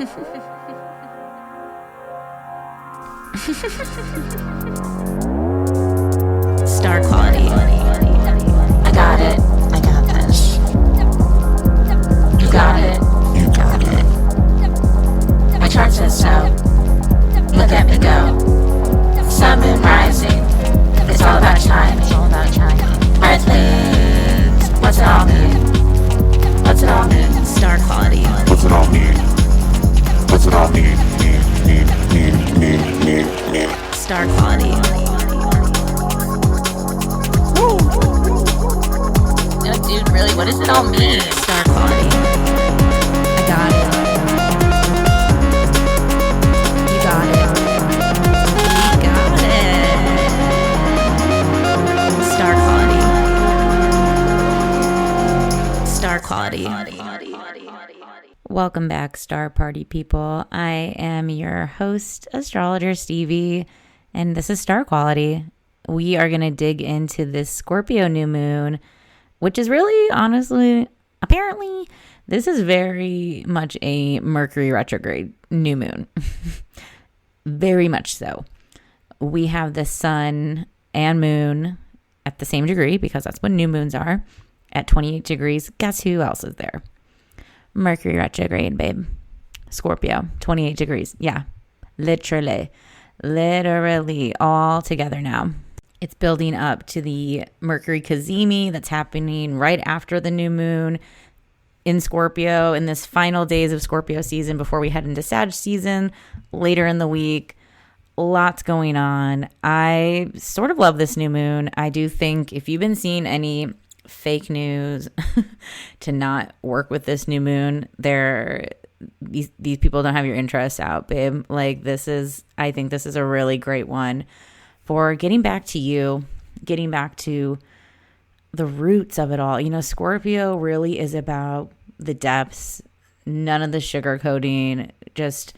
Star quality. I got it. I got this. You got it. You got it. My chart says so. Look at me go. Sun, moon, rising. It's all about timing. It's all about timing. Earthlings. What's it all mean? What's it all mean? Star quality. What's it all mean? What's it all mean? Star quality. Woo. No, dude, really, what does it all mean? Star quality. I got it. You got it. You got it. Star quality. Star quality. Welcome back, Star Party people. I am your host, astrologer Stevie, and this is Star Quality. We are going to dig into this Scorpio new moon, which is really, honestly, apparently, this is very much a Mercury retrograde new moon. Very much so. We have the sun and moon at the same degree, because that's what new moons are, at 28 degrees. Guess who else is there? Mercury retrograde, babe. Scorpio, 28 degrees. Yeah, literally all together now. It's building up to the Mercury Cazimi that's happening right after the new moon in Scorpio in this final days of Scorpio season before we head into Sag season later in the week. Lots going on. I sort of love this new moon. I do think if you've been seeing any fake news to not work with this new moon, these people don't have your interests out, babe. Like, I think this is a really great one for getting back to you, getting back to the roots of it all. You know, Scorpio really is about the depths, none of the sugarcoating, just,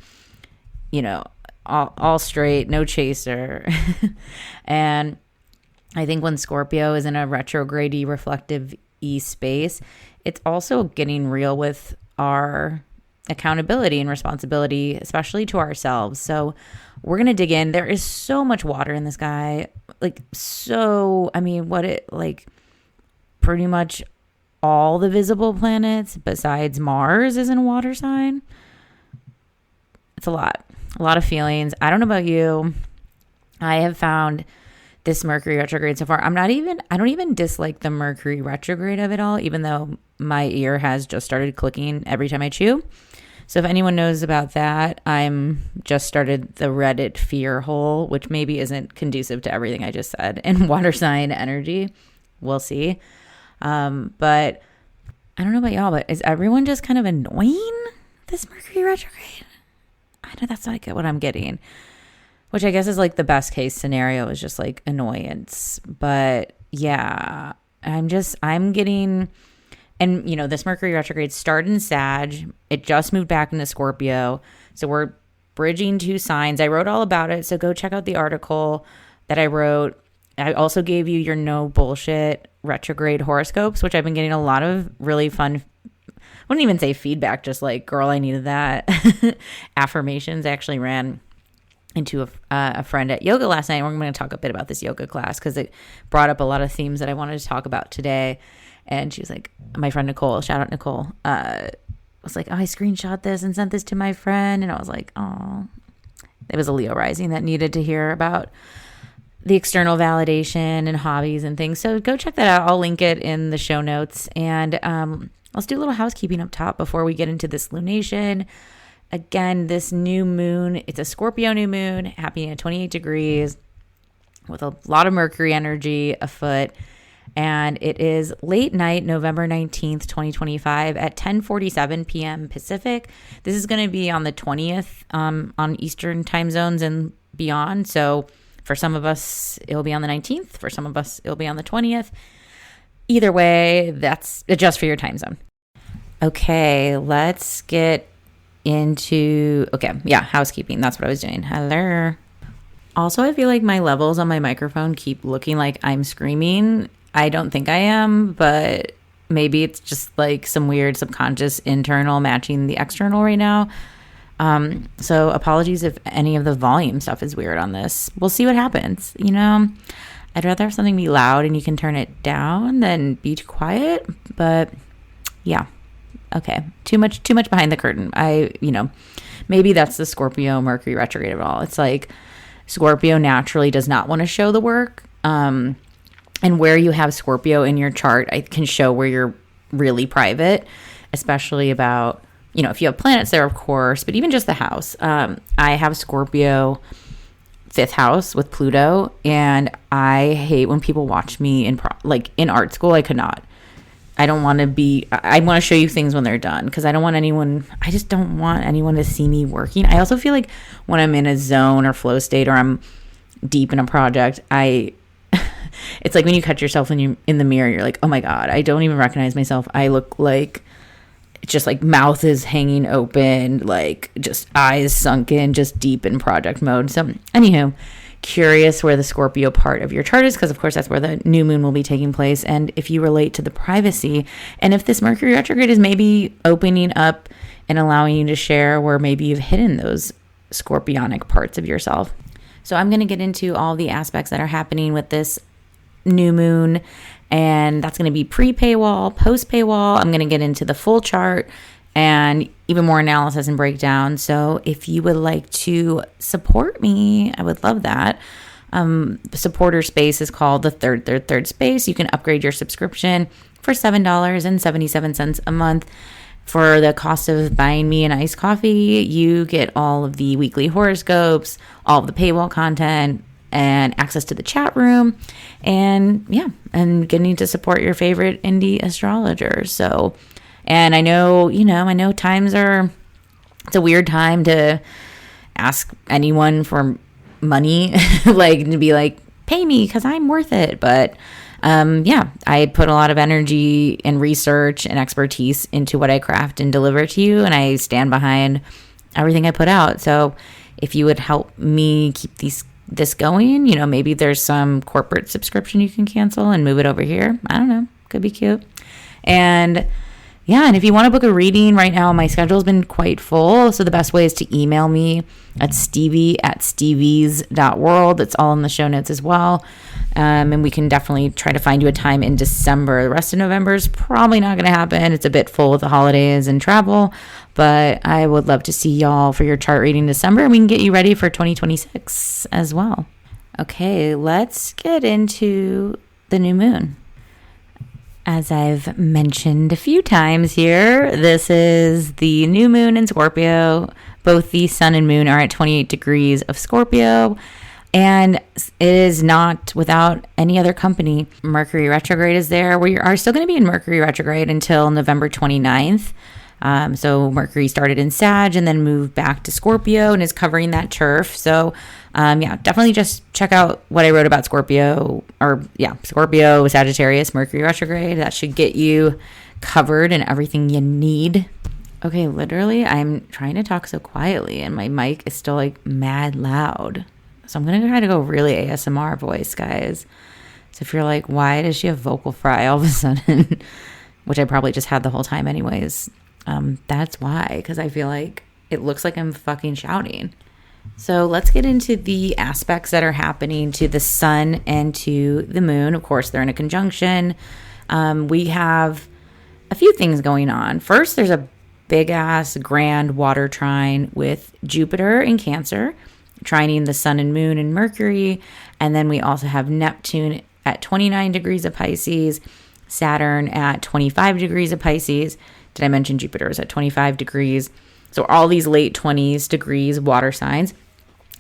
you know, all straight, no chaser. And I think when Scorpio is in a retrograde-y, reflective-y space, it's also getting real with our accountability and responsibility, especially to ourselves. So we're going to dig in. There is so much water in the sky. Pretty much all the visible planets besides Mars is in a water sign. It's a lot of feelings. I don't know about you. I have found this Mercury retrograde so far. I don't even dislike the Mercury retrograde of it all, even though my ear has just started clicking every time I chew. So if anyone knows about that, I'm just started the Reddit fear hole, which maybe isn't conducive to everything I just said, and water sign energy. We'll see. But I don't know about y'all, but is everyone just kind of annoying this Mercury retrograde? I know that's not what I'm getting. Which I guess is like the best case scenario is just like annoyance. But yeah, I'm getting, and you know, this Mercury retrograde started in Sag. It just moved back into Scorpio. So we're bridging two signs. I wrote all about it. So go check out the article that I wrote. I also gave you your no bullshit retrograde horoscopes, which I've been getting a lot of really fun, I wouldn't even say feedback, just like, girl, I needed that. Affirmations. I actually ran into a friend at yoga last night. We're going to talk a bit about this yoga class because it brought up a lot of themes that I wanted to talk about today. And she was like, my friend Nicole, shout out Nicole, was like, oh, I screenshot this and sent this to my friend. And I was like, oh, it was a Leo rising that needed to hear about the external validation and hobbies and things. So go check that out. I'll link it in the show notes. And let's do a little housekeeping up top before we get into this lunation. Again, this new moon, it's a Scorpio new moon happening at 28 degrees with a lot of Mercury energy afoot. And it is late night, November 19th, 2025 at 10:47 p.m. Pacific. This is going to be on the 20th on Eastern time zones and beyond. So for some of us, it'll be on the 19th. For some of us, it'll be on the 20th. Either way, that's adjust for your time zone. Okay, let's get into, housekeeping. That's what I was doing. Hello. Also, I feel like my levels on my microphone keep looking like I'm screaming. I don't think I am, but maybe it's just like some weird subconscious internal matching the external right now. So apologies if any of the volume stuff is weird on this. We'll see what happens. I'd rather have something be loud and you can turn it down than be too quiet. But yeah, okay. Too much behind the curtain. Maybe that's the Scorpio Mercury retrograde of it all. It's like Scorpio naturally does not want to show the work. And where you have Scorpio in your chart, I can show where you're really private, especially about, if you have planets there, of course, but even just the house. I have Scorpio 5th house with Pluto, and I hate when people watch me in art school. I could not. I don't want to I want to show you things when they're done because I just don't want anyone to see me working. I also feel like when I'm in a zone or flow state or I'm deep in a project, it's like when you catch yourself in the mirror, you're like, oh my God, I don't even recognize myself. I look like just like mouth is hanging open, like just eyes sunken, just deep in project mode. So anywho, curious where the Scorpio part of your chart is because of course that's where the new moon will be taking place. And if you relate to the privacy and if this Mercury retrograde is maybe opening up and allowing you to share where maybe you've hidden those scorpionic parts of yourself. So I'm going to get into all the aspects that are happening with this new moon, and that's going to be pre-paywall, post-paywall. I'm going to get into the full chart and even more analysis and breakdown. So if you would like to support me, I would love that. The supporter space is called the third space. You can upgrade your subscription for $7.77 a month. For the cost of buying me an iced coffee, you get all of the weekly horoscopes, all of the paywall content, and access to the chat room, and getting to support your favorite indie astrologers. So, and I know it's a weird time to ask anyone for money, like to be like, pay me because I'm worth it. But I put a lot of energy and research and expertise into what I craft and deliver to you, and I stand behind everything I put out. So if you would help me keep this going, maybe there's some corporate subscription you can cancel and move it over here. I don't know. Could be cute. And if you want to book a reading right now, my schedule's been quite full. So the best way is to email me at stevie@stevies.world. It's all in the show notes as well. And we can definitely try to find you a time in December. The rest of November is probably not going to happen. It's a bit full with the holidays and travel, but I would love to see y'all for your chart reading in December, and we can get you ready for 2026 as well. Okay, let's get into the new moon. As I've mentioned a few times here, this is the new moon in Scorpio. Both the sun and moon are at 28 degrees of Scorpio. And it is not without any other company. Mercury retrograde is there. We are still going to be in Mercury retrograde until November 29th. So Mercury started in Sag and then moved back to Scorpio and is covering that turf. So definitely just check out what I wrote about Scorpio, Scorpio, Sagittarius, Mercury retrograde. That should get you covered and everything you need. Okay, literally, I'm trying to talk so quietly and my mic is still like mad loud. So I'm going to try to go really ASMR voice, guys. So if you're like, why does she have vocal fry all of a sudden? Which I probably just had the whole time anyways. That's why, because I feel like it looks like I'm fucking shouting. So let's get into the aspects that are happening to the sun and to the moon. Of course, they're in a conjunction. We have a few things going on. First, there's a big ass grand water trine with Jupiter in Cancer, trining the sun and moon and Mercury. And then we also have Neptune at 29 degrees of Pisces, Saturn at 25 degrees of Pisces. Did I mention Jupiter is at 25 degrees? So all these late 20s degrees water signs.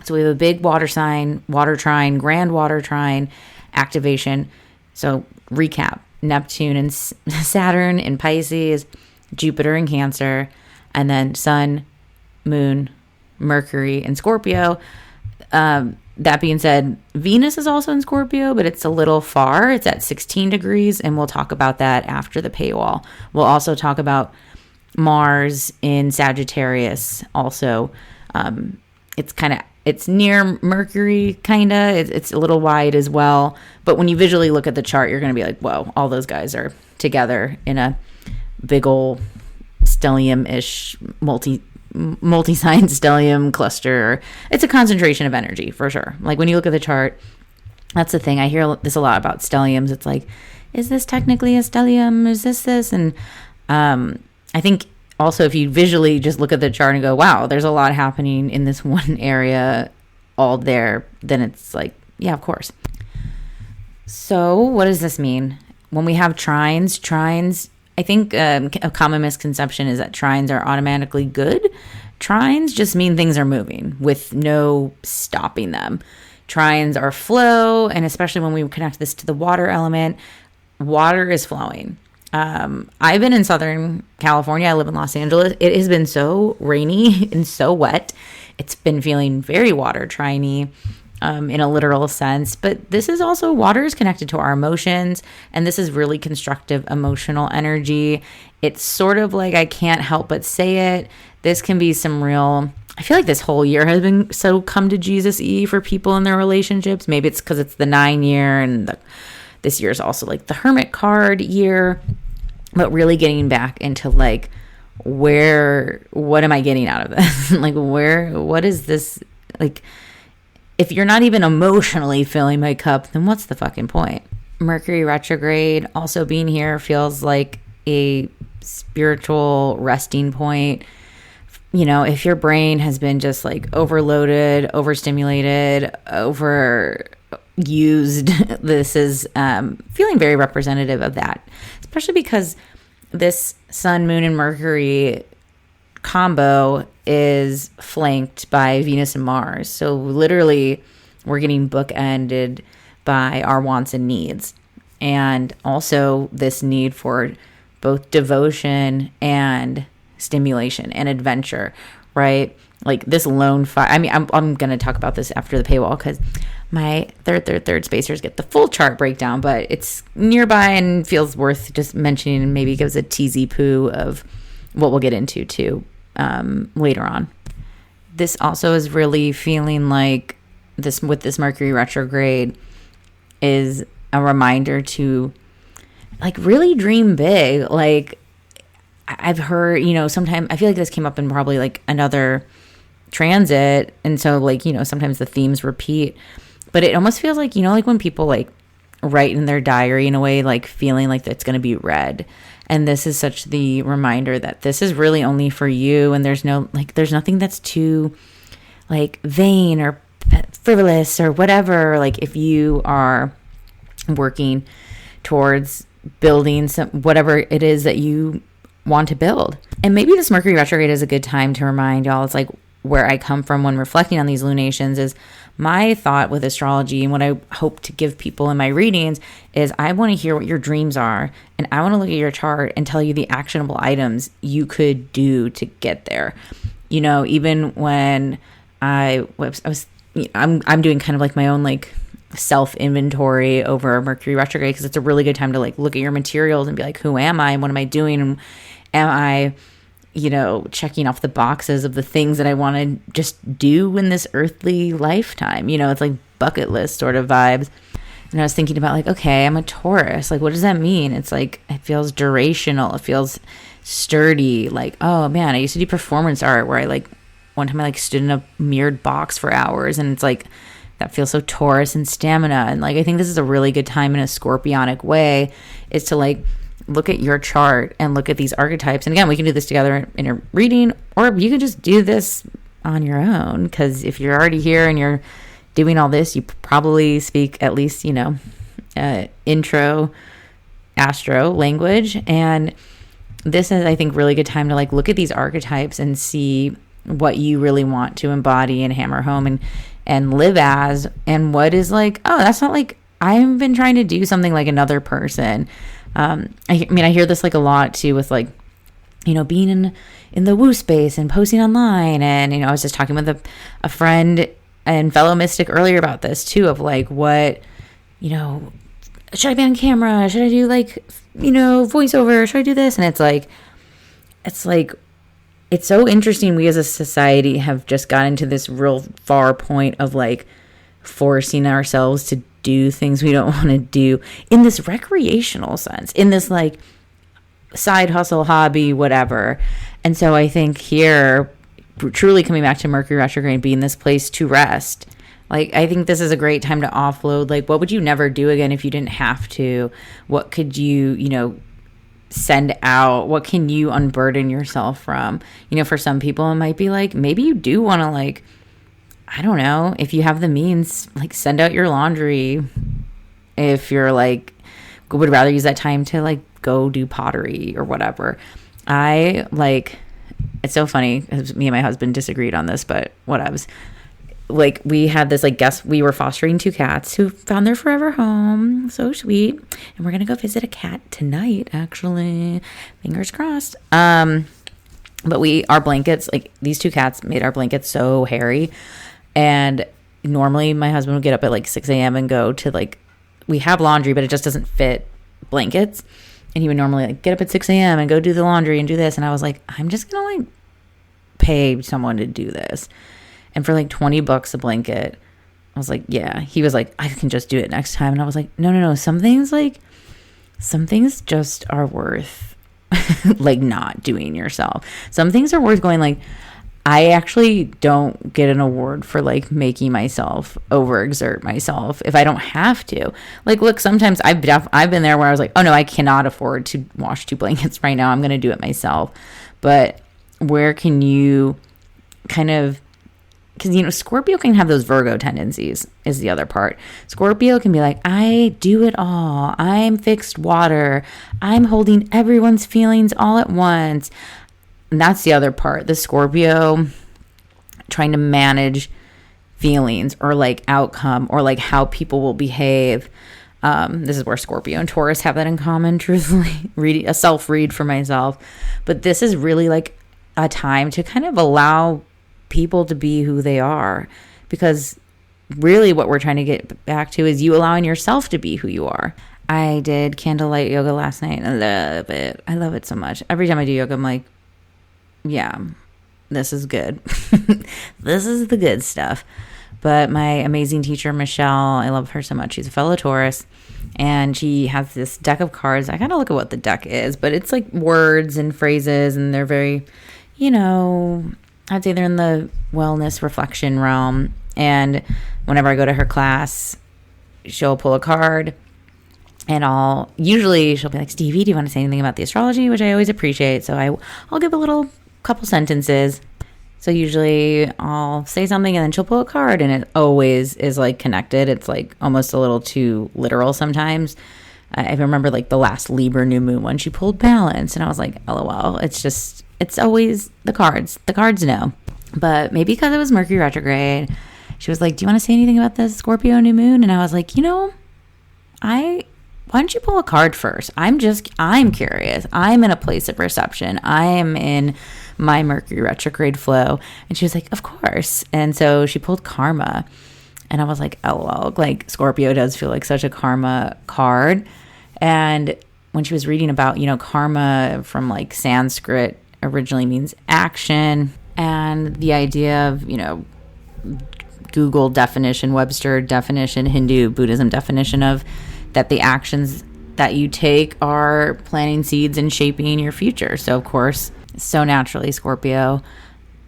So we have a big water sign, water trine, grand water trine activation. So recap, Neptune and Saturn in Pisces, Jupiter in Cancer, and then sun, moon, Mercury in Scorpio. That being said, Venus is also in Scorpio, but it's a little far. It's at 16 degrees, and we'll talk about that after the paywall. We'll also talk about Mars in Sagittarius also. It's near Mercury, kind of. It's a little wide as well. But when you visually look at the chart, you're going to be like, whoa, all those guys are together in a big ol' stellium-ish multi-sign stellium cluster. It's a concentration of energy for sure. Like when you look at the chart, that's the thing. I hear this a lot about stelliums. It's like, is this technically a stellium? Is this? And I think also if you visually just look at the chart and go, wow, there's a lot happening in this one area all there, then it's like, yeah, of course. So what does this mean? When we have trines, I think a common misconception is that trines are automatically good. Trines just mean things are moving with no stopping them. Trines are flow, and especially when we connect this to the water element, water is flowing. I've been in Southern California. I live in Los Angeles. It has been so rainy and so wet. It's been feeling very water triney in a literal sense. But this is also, water is connected to our emotions. And this is really constructive emotional energy. It's sort of like, I can't help but say it. This can be some real, I feel like this whole year has been so come to Jesus-y for people in their relationships. Maybe it's because it's the 9 year and this year is also like the Hermit card year. But really getting back into like, what am I getting out of this? Like, what is this? Like, if you're not even emotionally filling my cup, then what's the fucking point? Mercury retrograde also being here feels like a spiritual resting point. You know, if your brain has been just like overloaded, overstimulated, overused, this is feeling very representative of that, especially because this Sun, Moon, and Mercury combo is flanked by Venus and Mars. So literally, we're getting bookended by our wants and needs. And also this need for both devotion and stimulation and adventure, right? Like this lone fire. I mean, I'm going to talk about this after the paywall because my third spacers get the full chart breakdown, but it's nearby and feels worth just mentioning, and maybe gives a teasy poo of what we'll get into too later on. This also is really feeling like this with this Mercury retrograde is a reminder to like really dream big. Like I've heard, you know, sometimes I feel like this came up in probably like another transit, and so like, you know, sometimes the themes repeat, but it almost feels like, you know, like when people like write in their diary in a way like feeling like it's going to be read, and this is such the reminder that this is really only for you, and there's nothing that's too like vain or frivolous or whatever. Like if you are working towards building some whatever it is that you want to build. And maybe this Mercury retrograde is a good time to remind y'all, it's like where I come from when reflecting on these lunations is my thought with astrology, and what I hope to give people in my readings is I want to hear what your dreams are, and I want to look at your chart and tell you the actionable items you could do to get there. You know, even when I'm doing kind of like my own like self inventory over Mercury retrograde, because it's a really good time to like look at your materials and be like, who am I and what am I doing, and am I, you know, checking off the boxes of the things that I want to just do in this earthly lifetime. You know, it's like bucket list sort of vibes. And I was thinking about like, okay, I'm a Taurus. Like, what does that mean? It's like, it feels durational. It feels sturdy. Like, oh man, I used to do performance art where I like, one time I like stood in a mirrored box for hours, and it's like, that feels so Taurus and stamina. And like, I think this is a really good time in a scorpionic way is to like, look at your chart and look at these archetypes. And again, we can do this together in a reading, or you can just do this on your own, because if you're already here and you're doing all this, you probably speak at least, you know, intro astro language. And this is, I think, really good time to like look at these archetypes and see what you really want to embody and hammer home and live as, and what is like, oh, that's not like I've been trying to do something like another person. I mean, I hear this like a lot too with like, you know, being in the woo space and posting online. And, you know, I was just talking with a friend and fellow mystic earlier about this too, of like, what, you know, should I be on camera? Should I do like, you know, voiceover? Should I do this? And it's like, it's so interesting. We as a society have just gotten to this real far point of like forcing ourselves to do things we don't want to do in this recreational sense, in this like side hustle, hobby, whatever. And so I think here truly coming back to Mercury retrograde, being this place to rest. Like, I think this is a great time to offload. Like, what would you never do again if you didn't have to? What could you send out? What can you unburden yourself from? For some people, it might be like, maybe you do want to, like, I don't know, if you have the means, like, send out your laundry. If you're like, would rather use that time to, like, go do pottery or whatever. It's so funny because me and my husband disagreed on this, but whatevs. Like, we had this, like, guest, we were fostering 2 cats who found their forever home. So sweet. And we're going to go visit a cat tonight, actually. Fingers crossed. But our blankets, like, these 2 cats made our blankets so hairy. And normally my husband would get up at, like, 6 a.m. and go to, like, we have laundry, but it just doesn't fit blankets. And he would normally, like, get up at 6 a.m. and go do the laundry and do this. And I was like, I'm just going to, like, pay someone to do this. And for like $20 a blanket, I was like, yeah. He was like, I can just do it next time. And I was like, no. Some things just are worth like not doing yourself. Some things are worth going, like, I actually don't get an award for, like, making myself overexert myself if I don't have to. Like, look, sometimes I've been there where I was like, oh no, I cannot afford to wash 2 blankets right now. I'm going to do it myself. But where can you kind of, because, Scorpio can have those Virgo tendencies is the other part. Scorpio can be like, I do it all. I'm fixed water. I'm holding everyone's feelings all at once. And that's the other part. The Scorpio trying to manage feelings or, like, outcome or, like, how people will behave. This is where Scorpio and Taurus have that in common, truthfully. Reading a self-read for myself. But this is really, like, a time to kind of allow people to be who they are, because really what we're trying to get back to is you allowing yourself to be who you are. I did candlelight yoga last night. I love it so much. Every time I do yoga, I'm like, yeah, this is good. This is the good stuff. But my amazing teacher, Michelle, I love her so much. She's a fellow Taurus, and she has this deck of cards. I gotta look at what the deck is, but it's like words and phrases, and they're very, I'd say they're in the wellness reflection realm. And whenever I go to her class, she'll pull a card, and she'll be like, Stevie, do you want to say anything about the astrology? Which I always appreciate. So I'll give a couple sentences. So usually I'll say something, and then she'll pull a card, and it always is, like, connected. It's, like, almost a little too literal sometimes. I remember, like, the last Libra new moon one, she pulled balance, and I was like, LOL. It's always the cards. The cards know. But maybe because it was Mercury retrograde, she was like, do you want to say anything about this Scorpio new moon? And I was like, why don't you pull a card first? I'm curious. I'm in a place of reception. I am in my Mercury retrograde flow. And she was like, of course. And so she pulled karma. And I was like, LOL. Like, Scorpio does feel like such a karma card. And when she was reading about, karma from, like, Sanskrit originally means action. And the idea of, Google definition, Webster definition, Hindu, Buddhism definition of that the actions that you take are planting seeds and shaping your future. So, of course, so naturally Scorpio.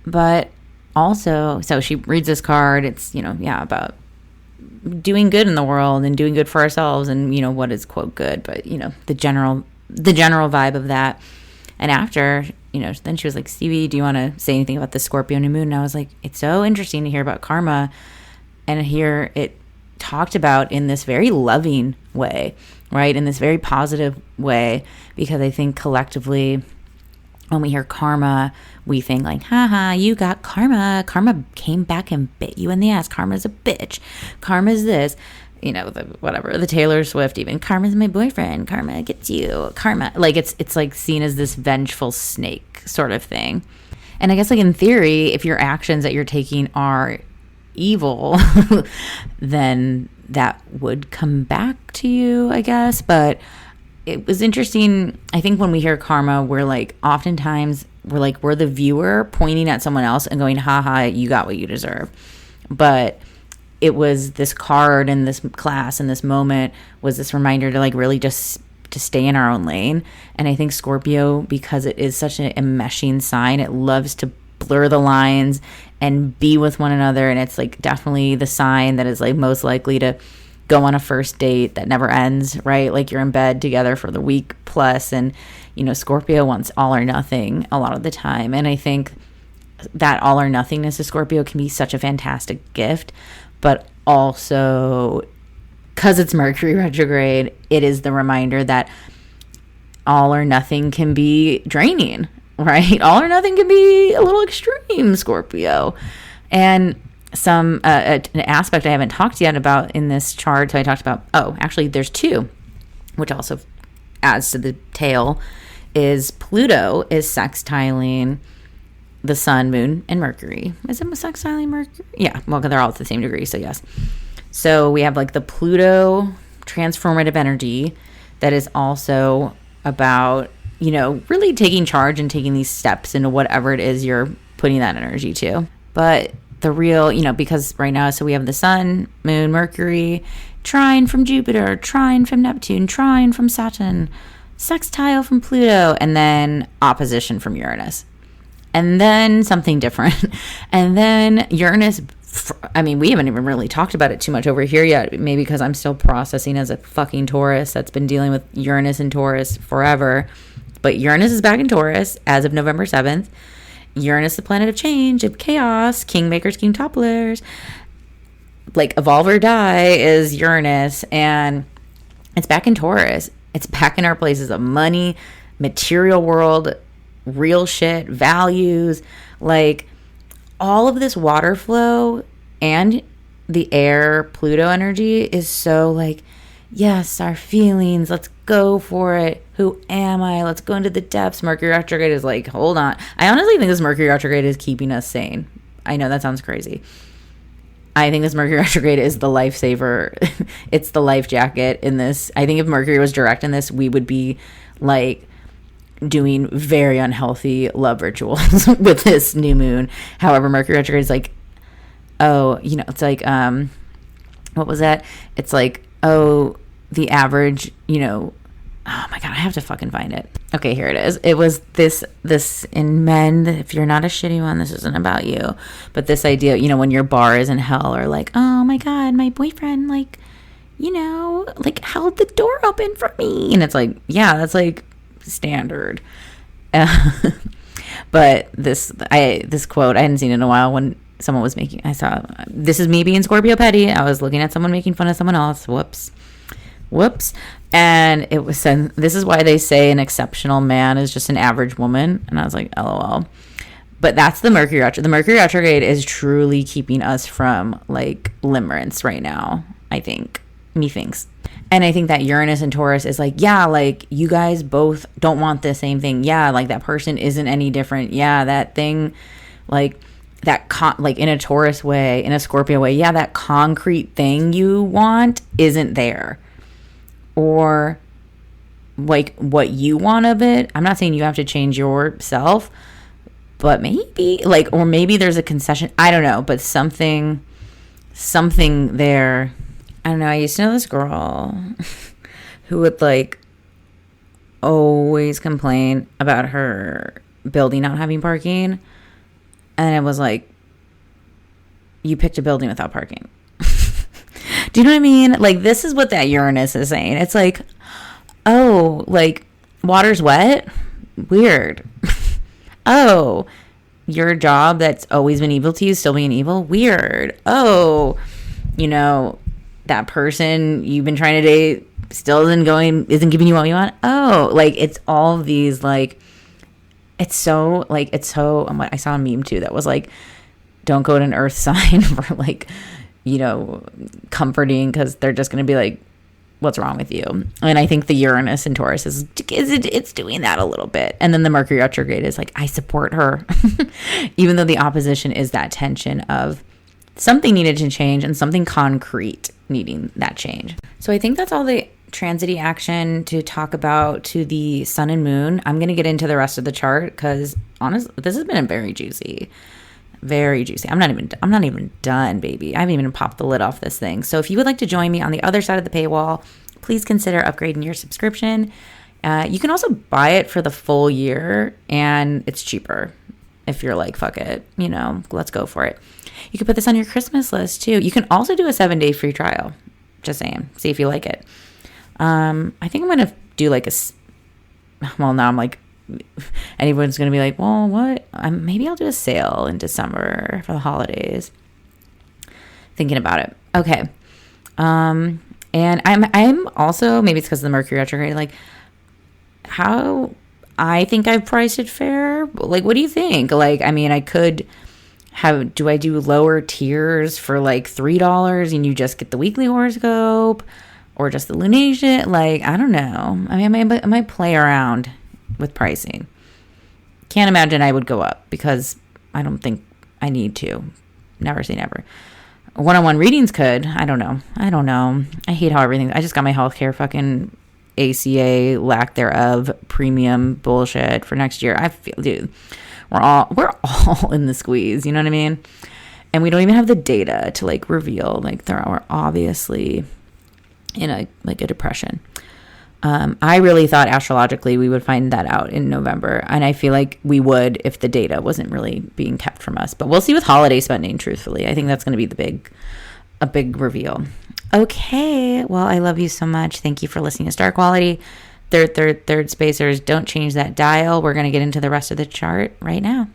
But also, so she reads this card. It's, about doing good in the world and doing good for ourselves, and, what is, quote, good, but, the general vibe of that. And after, then she was like, Stevie, do you want to say anything about the Scorpio new moon? And I was like, it's so interesting to hear about karma and hear it talked about in this very loving way, right? In this very positive way, because I think collectively when we hear karma, we think like, haha, you got karma. Karma came back and bit you in the ass. Karma's a bitch. Karma's this. The Taylor Swift even, karma's my boyfriend, karma gets you, karma, like it's like seen as this vengeful snake sort of thing. And I guess, like, in theory, if your actions that you're taking are evil, then that would come back to you, I guess. But it was interesting. I think when we hear karma, we're like, oftentimes we're the viewer pointing at someone else and going, haha, you got what you deserve. But it was this card in this class in this moment was this reminder to, like, really just to stay in our own lane. And I think Scorpio, because it is such a enmeshing sign, it loves to blur the lines and be with one another. And it's like definitely the sign that is like most likely to go on a first date that never ends, right? Like you're in bed together for the week plus, and Scorpio wants all or nothing a lot of the time. And I think that all or nothingness of Scorpio can be such a fantastic gift, but also because it's Mercury retrograde, it is the reminder that all or nothing can be draining, right? All or nothing can be a little extreme, Scorpio. And some an aspect I haven't talked yet about in this chart, so I talked about, actually there's two, which also adds to the tale, is Pluto is sextiling the sun, moon, and Mercury. Is it sextiling Mercury? Yeah, well, they're all at the same degree, so yes. So we have like the Pluto transformative energy that is also about, really taking charge and taking these steps into whatever it is you're putting that energy to. But the real, because right now, so we have the sun, moon, Mercury, trine from Jupiter, trine from Neptune, trine from Saturn, sextile from Pluto, and then opposition from Uranus. And then something different. And then Uranus, we haven't even really talked about it too much over here yet, maybe because I'm still processing as a fucking Taurus that's been dealing with Uranus and Taurus forever. But Uranus is back in Taurus as of November 7th. Uranus, the planet of change, of chaos, kingmakers, king topplers. Like evolve or die is Uranus, and it's back in Taurus. It's back in our places of money, material world, real shit, values, like all of this water flow and the air Pluto energy is so like, yes, our feelings, let's go for it. Who am I? Let's go into the depths. Mercury retrograde is like, hold on. I honestly think this Mercury retrograde is keeping us sane. I know that sounds crazy. I think this Mercury retrograde is the lifesaver. It's the life jacket in this. I think if Mercury was direct in this, we would be like doing very unhealthy love rituals with this new moon. However, Mercury retrograde is like, it's like, what was that? It's like, the average, oh my God, I have to fucking find it. Okay, here it is. It was this in men, if you're not a shitty one, this isn't about you. But this idea, when your bar is in hell, or like, oh my God, my boyfriend, like, held the door open for me. And it's like, yeah, that's like standard. But this quote, I hadn't seen it in a while when someone was I saw, this is me being Scorpio petty. I was looking at someone making fun of someone else. Whoops. And it was said, this is why they say an exceptional man is just an average woman. And I was like, LOL. But that's the Mercury retrograde. The Mercury retrograde is truly keeping us from like limerence right now, I think. Methinks. And I think that Uranus and Taurus is like, yeah, like you guys both don't want the same thing. Yeah, like that person isn't any different. Yeah, that thing, like that, like in a Taurus way, in a Scorpio way, yeah, that concrete thing you want isn't there. Or like what you want of it. I'm not saying you have to change yourself, but maybe like, or maybe there's a concession. I don't know, but something there. I don't know. I used to know this girl who would like always complain about her building not having parking. And it was like, you picked a building without parking. Do you know what I mean? Like, this is what that Uranus is saying. It's like, oh, like, water's wet? Weird. Oh, your job that's always been evil to you still being evil? Weird. Oh, that person you've been trying to date still isn't giving you what you want? Oh, like, it's all of these, like, I saw a meme too that was like, don't go to an earth sign for like, comforting, because they're just going to be like, what's wrong with you? And I think the Uranus and Taurus it's doing that a little bit. And then the Mercury retrograde is like, I support her. Even though the opposition is that tension of something needed to change and something concrete needing that change. So I think that's all the transity action to talk about to the sun and moon. I'm going to get into the rest of the chart because honestly, this has been very juicy. Very juicy. I'm not even done, baby. I haven't even popped the lid off this thing. So if you would like to join me on the other side of the paywall, please consider upgrading your subscription. You can also buy it for the full year and it's cheaper. if you're like, fuck it, you know, let's go for it. You could put this on your Christmas list too. You can also do a 7-day free trial. Just saying, see if you like it. I think I'm gonna do like well, now I'm like, anyone's gonna be like, well, what? Maybe I'll do a sale in December for the holidays. Thinking about it. Okay. And I'm also, maybe it's because of the Mercury retrograde, like, how I think I've priced it fair. Like, what do you think? Like, I mean, I could do I do lower tiers for like $3 and you just get the weekly horoscope or just the lunation? Like, I don't know. I mean, I might play around with pricing. Can't imagine I would go up because I don't think I need to. Never say never. One-on-one readings could. I don't know. I hate how everything. I just got my healthcare fucking ACA lack thereof premium bullshit for next year. I feel, dude, we're all in the squeeze. You know what I mean? And we don't even have the data to like reveal like we're obviously in a depression. I really thought astrologically we would find that out in November, and I feel like we would if the data wasn't really being kept from us. But we'll see with holiday spending. Truthfully, I think that's going to be a big reveal. Okay, well, I love you so much. Thank you for listening to Star Quality. Third spacers, don't change that dial. We're going to get into the rest of the chart right now.